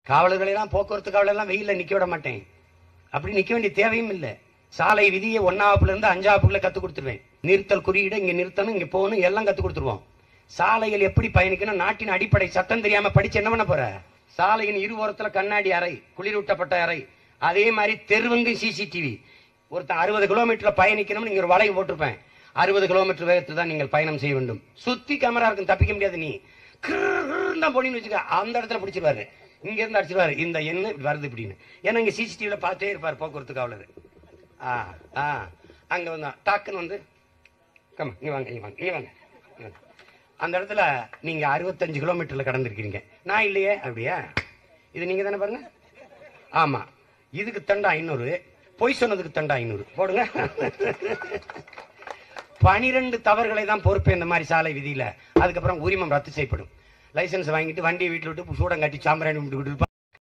காவலர்களை எல்லாம் போக்குவரத்து காவலர் எல்லாம் வெயில நிக்க விட மாட்டேன். அப்படி நிக்க வேண்டிய தேவையும் இல்லை. சாலை விதியை 1ஆவதுல இருந்து 5ஆவதுக்குள்ள கத்து கொடுத்துருவேன். நிறுத்தல் குறியீடு, இங்க நிறுத்தணும், இங்க போகணும், எல்லாம் கத்து கொடுத்துருவோம். சாலையில் எப்படி பயணிக்கணும், நாட்டின் அடிப்படை சட்டம் தெரியாம படிச்சு என்ன பண்ண போற? சாலையின் இருபுறத்துல கண்ணாடி அறை, குளிரூட்டப்பட்ட அறை, அதே மாதிரி தெருவங்கு சிசிடிவி. ஒருத்தன் 60 கிலோமீட்டர்ல பயணிக்கணும், நீங்க ஒரு வளைவு போட்டிருப்பேன். 60 கிலோமீட்டர் வேகத்தில் தான் நீங்கள் பயணம் செய்ய வேண்டும். சுத்தி கேமரா இருக்கும், தப்பிக்க முடியாது. நீ தான் போனீங்கன்னு வச்சுக்க, அந்த இடத்துல பிடிச்சிருவாரு, இங்க இருந்து அடிச்சிருவாரு, இந்த என்ன வருது இப்படின்னு. ஏன்னா இங்க சிசிடிவில பார்த்தே இருப்பார் போக்குவரத்து காவலர். அங்க வந்தா டாக்குன்னு வந்து கம்மா இங்க வாங்க, இங்க வாங்க, இங்க வாங்க. அந்த இடத்துல நீங்க 65 கிலோமீட்டர்ல கடந்திருக்கீங்க, நான் இல்லையே. அப்படியா? இது நீங்க தானே பாருங்க. ஆமா, இதுக்கு தண்டா 500, பொய் சொன்னதுக்கு தண்டா 500 போடுங்க. 12 தவறுகளை தான் பொறுப்பேன் இந்த மாதிரி சாலை விதியில. அதுக்கப்புறம் உரிமம் ரத்து செய்யப்படும். லைசன்ஸ் வாங்கிட்டு வண்டியை வீட்டில் விட்டு சூடம் காட்டி சாம்பிராணி விட்டு